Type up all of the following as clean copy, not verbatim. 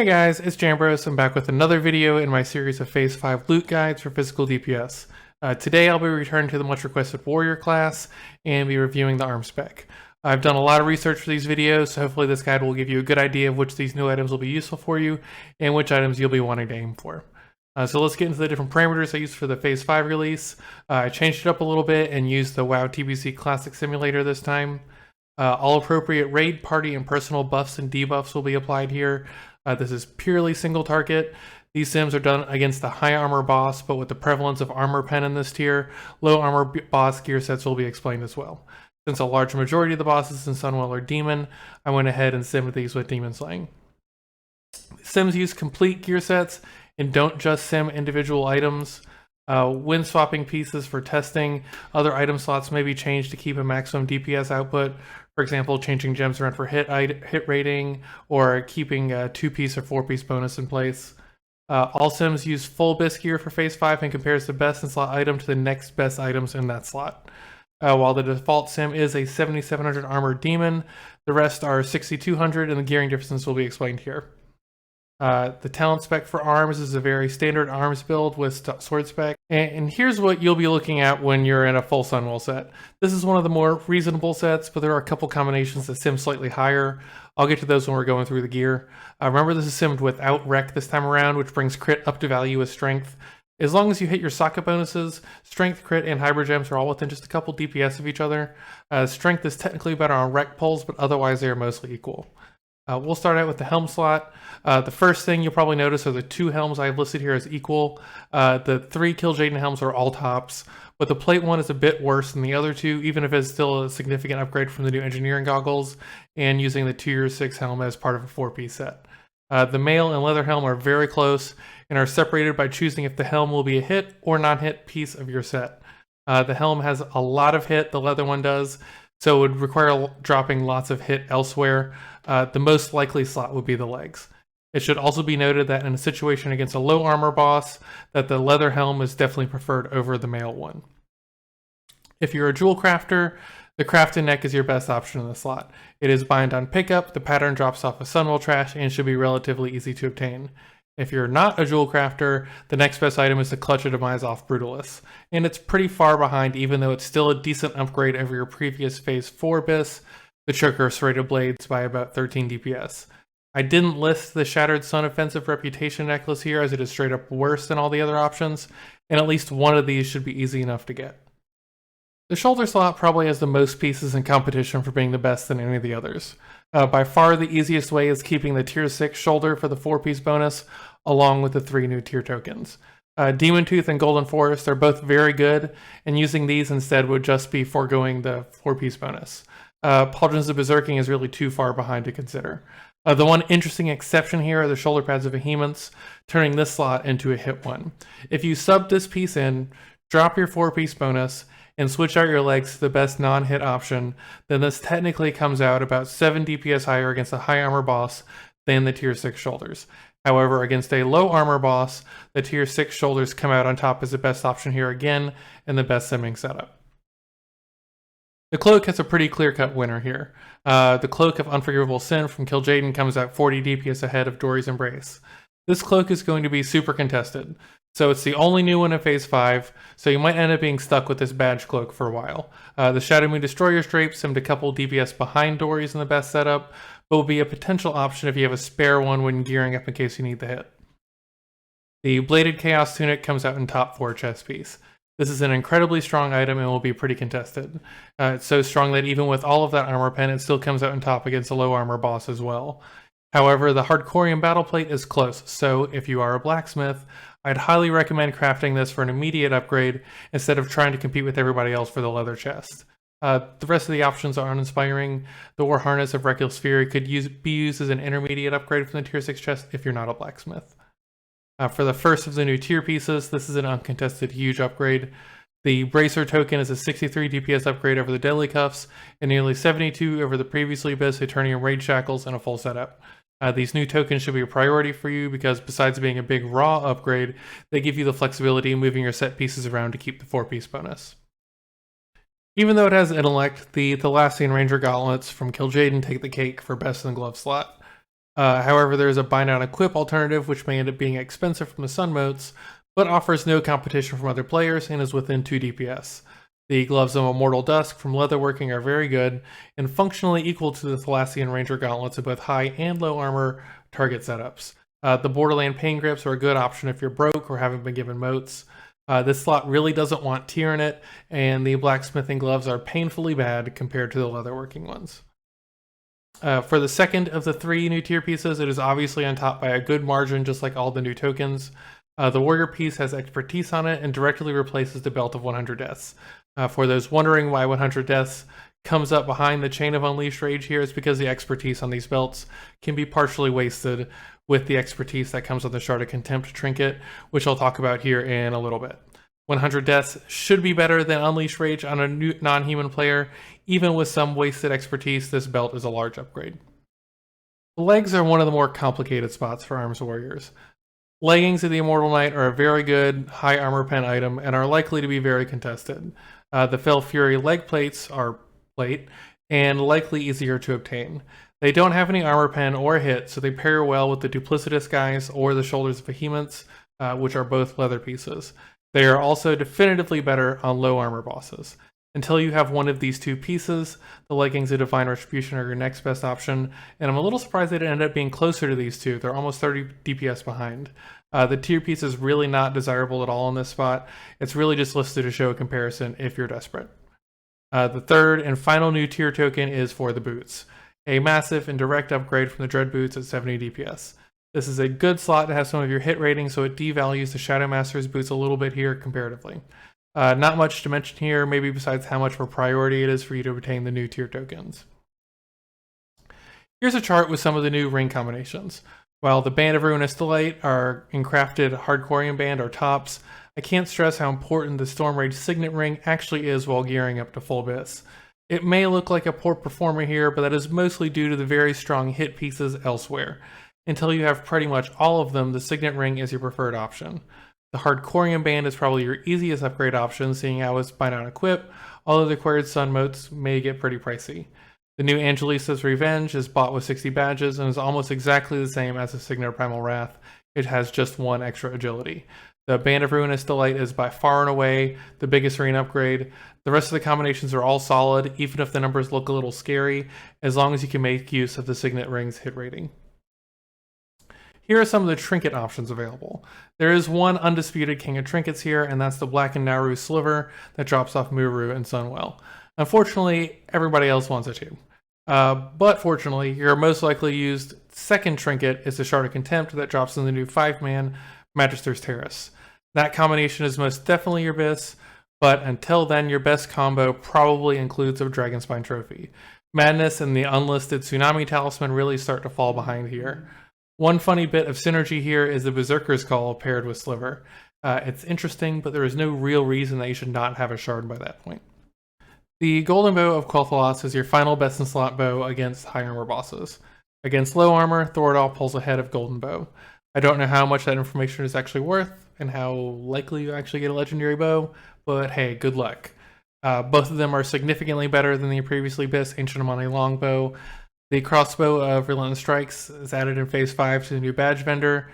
Hey guys, it's Jambros. I'm back with another video in my series of Phase 5 loot guides for physical DPS. Today I'll be returning to the much requested warrior class and be reviewing the arm spec. I've done a lot of research for these videos, so hopefully this guide will give you a good idea of which of these new items will be useful for you and which items you'll be wanting to aim for. So let's get into the different parameters I used for the Phase 5 release. I changed it up a little bit and used the WoW TBC Classic Simulator this time. All appropriate raid, party, and personal buffs and debuffs will be applied here. This is purely single target. These sims are done against a high armor boss, but with the prevalence of armor pen in this tier, low armor boss gear sets will be explained as well. Since a large majority of the bosses in Sunwell are demon, I went ahead and simmed these with demon slaying. Sims use complete gear sets and don't just sim individual items. When swapping pieces for testing, other item slots may be changed to keep a maximum DPS output. For example, changing gems around for hit rating, or keeping a 2-piece or 4-piece bonus in place. All sims use full BIS gear for Phase 5 and compares the best in slot item to the next best items in that slot. While the default sim is a 7700 armor demon, the rest are 6200 and the gearing differences will be explained here. The talent spec for arms is a very standard arms build with sword spec. And here's what you'll be looking at when you're in a full Sunwell set. This is one of the more reasonable sets, but there are a couple combinations that sim slightly higher. I'll get to those when we're going through the gear. Remember, this is simmed without Wreck this time around, which brings crit up to value with strength. As long as you hit your socket bonuses, strength, crit, and hybrid gems are all within just a couple DPS of each other. Strength is technically better on Wreck pulls, but otherwise they are mostly equal. We'll start out with the Helm slot. The first thing you'll probably notice are the 2 Helms I've listed here as equal. The 3 Kil'jaeden Helms are all tops, but the plate one is a bit worse than the other 2, even if it's still a significant upgrade from the new engineering goggles, and using the Tier 6 Helm as part of a 4-piece set. The mail and leather helm are very close, and are separated by choosing if the helm will be a hit or non-hit piece of your set. The helm has a lot of hit, the leather one does, so it would require dropping lots of hit elsewhere. The most likely slot would be the legs. It should also be noted that in a situation against a low armor boss, that the leather helm is definitely preferred over the mail one. If you're a jewel crafter, the crafted neck is your best option in the slot. It is bind on pickup, the pattern drops off of Sunwell trash, and should be relatively easy to obtain. If you're not a jewel crafter, the next best item is the Clutch of Demise off Brutalis, and it's pretty far behind even though it's still a decent upgrade over your previous Phase 4 BIS, the Choker of Serrated Blades, by about 13 DPS. I didn't list the Shattered Sun Offensive Reputation necklace here as it is straight up worse than all the other options, and at least one of these should be easy enough to get. The shoulder slot probably has the most pieces in competition for being the best than any of the others. By far the easiest way is keeping the Tier 6 shoulder for the 4-piece bonus, along with the 3 new tier tokens. Demon Tooth and Golden Forest are both very good, and using these instead would just be foregoing the 4-piece bonus. Pauldrons of Berserking is really too far behind to consider. The one interesting exception here are the shoulder pads of Behemoths, turning this slot into a hit one. If you sub this piece in, drop your 4-piece bonus, and switch out your legs to the best non-hit option, then this technically comes out about 7 DPS higher against a high armor boss than the Tier 6 shoulders. However, against a low armor boss, the Tier 6 shoulders come out on top as the best option here again, and the best simming setup. The cloak has a pretty clear-cut winner here. The Cloak of Unforgivable Sin from Kil'jaeden comes out 40 DPS ahead of Dory's Embrace. This cloak is going to be super contested, so it's the only new one in Phase 5, so you might end up being stuck with this badge cloak for a while. The Shadow Moon Destroyer's Drape simmed a couple DPS behind Dory's in the best setup, but will be a potential option if you have a spare one when gearing up in case you need the hit. The Bladed Chaos Tunic comes out in top 4 chest piece. This is an incredibly strong item and will be pretty contested. It's so strong that even with all of that armor pen, it still comes out on top against a low armor boss as well. However, the Hardcorium Battle Plate is close, so if you are a blacksmith, I'd highly recommend crafting this for an immediate upgrade instead of trying to compete with everybody else for the leather chest. The rest of the options are uninspiring. The War Harness of Reckless Fury could be used as an intermediate upgrade from the Tier 6 chest if you're not a blacksmith. For the first of the new tier pieces, this is an uncontested huge upgrade. The Bracer token is a 63 DPS upgrade over the Deadly Cuffs, and nearly 72 over the previously BIS Eternium Raid Shackles in a full setup. These new tokens should be a priority for you because besides being a big raw upgrade, they give you the flexibility in moving your set pieces around to keep the 4-piece bonus. Even though it has intellect, the Thalassian Ranger Gauntlets from Kil'jaeden take the cake for best in the glove slot. However, there is a buy now and equip alternative, which may end up being expensive from the sun motes, but offers no competition from other players and is within 2 DPS. The gloves of Immortal Dusk from Leatherworking are very good and functionally equal to the Thalassian Ranger gauntlets in both high and low armor target setups. The Borderland Pain Grips are a good option if you're broke or haven't been given motes. This slot really doesn't want tier in it, and the blacksmithing gloves are painfully bad compared to the leatherworking ones. For the second of the 3 new tier pieces, it is obviously on top by a good margin, just like all the new tokens. The warrior piece has expertise on it and directly replaces the belt of 100 deaths. For those wondering why 100 deaths comes up behind the chain of Unleashed Rage here, it's because the expertise on these belts can be partially wasted with the expertise that comes on the Shard of Contempt trinket, which I'll talk about here in a little bit. 100 deaths should be better than Unleashed Rage on a non-human player. Even with some wasted expertise, this belt is a large upgrade. The legs are one of the more complicated spots for Arms Warriors. Leggings of the Immortal Knight are a very good high armor pen item and are likely to be very contested. The Fell Fury leg plates are plate and likely easier to obtain. They don't have any armor pen or hit, so they pair well with the Duplicitous guys or the Shoulders of Behemoths, which are both leather pieces. They are also definitively better on low armor bosses. Until you have one of these 2 pieces, the leggings of Divine Retribution are your next best option, and I'm a little surprised they didn't end up being closer to these 2. They're almost 30 DPS behind. The tier piece is really not desirable at all in this spot. It's really just listed to show a comparison if you're desperate. The third and final new tier token is for the boots. A massive and direct upgrade from the Dread boots at 70 DPS. This is a good slot to have some of your hit rating, so it devalues the Shadow Master's boots a little bit here comparatively. Not much to mention here, maybe besides how much of a priority it is for you to obtain the new tier tokens. Here's a chart with some of the new ring combinations. While the Band of Ruinous Delight, our encrafted Hardcorian band are tops, I can't stress how important the Stormrage Signet ring actually is while gearing up to full Abyss. It may look like a poor performer here, but that is mostly due to the very strong hit pieces elsewhere. Until you have pretty much all of them, the Signet ring is your preferred option. The Hardcorian band is probably your easiest upgrade option, seeing how it's buy now and equip, although the acquired sun motes may get pretty pricey. The new Angelisa's Revenge is bought with 60 badges and is almost exactly the same as the Signet of Primal Wrath. It has just 1 extra agility. The Band of Ruinous Delight is by far and away the biggest arena upgrade. The rest of the combinations are all solid, even if the numbers look a little scary, as long as you can make use of the Signet ring's hit rating. Here are some of the trinket options available. There is one undisputed king of trinkets here, and that's the Blackened Nauru Sliver that drops off Muru and Sunwell. Unfortunately, everybody else wants it too. But fortunately, your most likely used second trinket is the Shard of Contempt that drops in the new 5-man Magister Terrace. That combination is most definitely your best, but until then, your best combo probably includes a Dragonspine Trophy. Madness and the unlisted Tsunami Talisman really start to fall behind here. One funny bit of synergy here is the Berserker's Call paired with Sliver. It's interesting, but there is no real reason that you should not have a shard by that point. The Golden Bow of Quel'Thalas is your final best in slot bow against high armor bosses. Against low armor, Thoradal pulls ahead of Golden Bow. I don't know how much that information is actually worth and how likely you actually get a legendary bow, but hey, good luck. Both of them are significantly better than the previously best Ancient Amani longbow. The crossbow of Relentless Strikes is added in Phase 5 to the new badge vendor.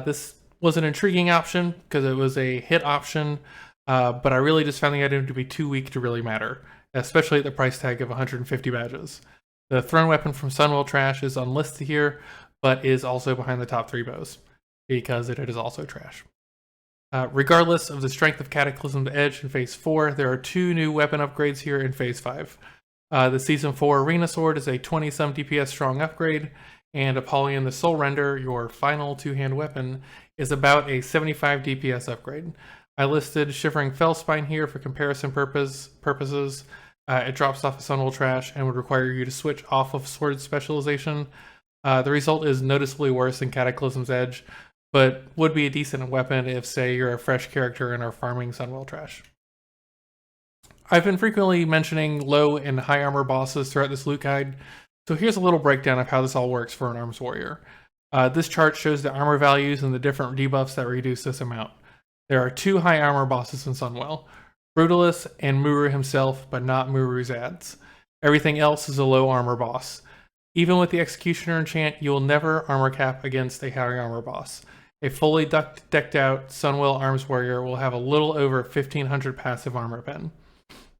This was an intriguing option because it was a hit option, but I really just found the item to be too weak to really matter, especially at the price tag of 150 badges. The thrown weapon from Sunwell Trash is unlisted here, but is also behind the top 3 bows, because it is also trash. Regardless of the strength of Cataclysm's Edge in Phase 4, there are 2 new weapon upgrades here in Phase 5. The Season 4 Arena Sword is a 20-some DPS strong upgrade, and Apollyon the Soul Render, your final 2-hand weapon, is about a 75 DPS upgrade. I listed Shivering Fellspine here for comparison purposes. It drops off of Sunwell Trash and would require you to switch off of Sword Specialization. The result is noticeably worse than Cataclysm's Edge, but would be a decent weapon if, say, you're a fresh character and are farming Sunwell Trash. I've been frequently mentioning low and high armor bosses throughout this loot guide, so here's a little breakdown of how this all works for an Arms Warrior. This chart shows the armor values and the different debuffs that reduce this amount. There are 2 high armor bosses in Sunwell, Brutalis and Muru himself, but not Muru's ads. Everything else is a low armor boss. Even with the Executioner enchant, you will never armor cap against a high armor boss. A fully decked out Sunwell Arms Warrior will have a little over 1500 passive armor pen.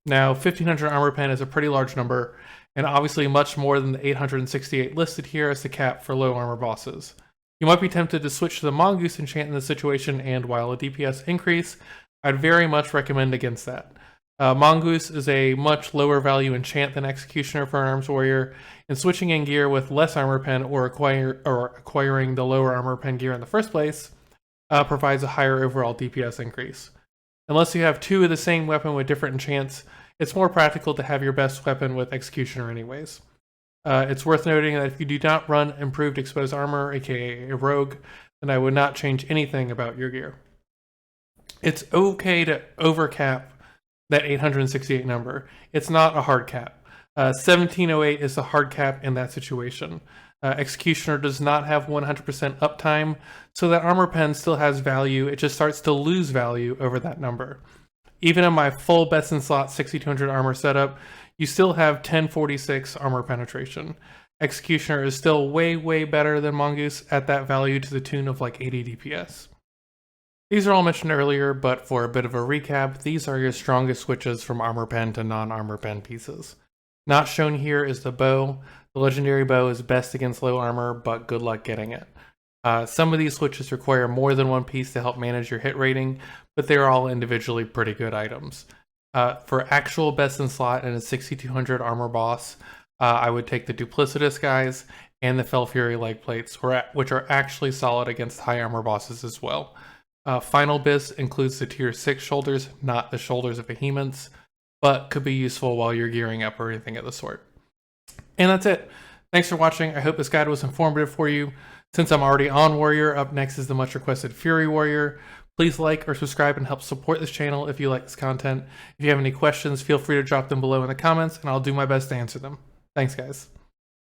Now, 1500 armor pen is a pretty large number, and obviously much more than the 868 listed here as the cap for low armor bosses. You might be tempted to switch to the Mongoose enchant in this situation, and while a DPS increase, I'd very much recommend against that. Mongoose is a much lower value enchant than Executioner for an Arms Warrior, and switching in gear with less armor pen or acquiring the lower armor pen gear in the first place provides a higher overall DPS increase. Unless you have two of the same weapon with different enchants, it's more practical to have your best weapon with Executioner anyways. It's worth noting that if you do not run improved exposed armor, aka a rogue, then I would not change anything about your gear. It's okay to overcap that 868 number. It's not a hard cap. 1708 is the hard cap in that situation. Executioner does not have 100% uptime, so that armor pen still has value, it just starts to lose value over that number. Even in my full best in slot 6200 armor setup, you still have 1046 armor penetration. Executioner is still way better than Mongoose at that value to the tune of like 80 DPS. These are all mentioned earlier, but for a bit of a recap, these are your strongest switches from armor pen to non-armor pen pieces. Not shown here is the bow. The legendary bow is best against low armor, but good luck getting it. Some of these switches require more than one piece to help manage your hit rating, but they're all individually pretty good items. For actual best in slot and a 6200 armor boss, I would take the Duplicitous guys and the Fell Fury leg plates, which are actually solid against high armor bosses as well. Final Bis includes the tier 6 shoulders, not the shoulders of behemoths, but could be useful while you're gearing up or anything of the sort. And that's it. Thanks for watching. I hope this guide was informative for you. Since I'm already on Warrior, up next is the much requested Fury Warrior. Please like or subscribe and help support this channel if you like this content. If you have any questions, feel free to drop them below in the comments and I'll do my best to answer them. Thanks guys.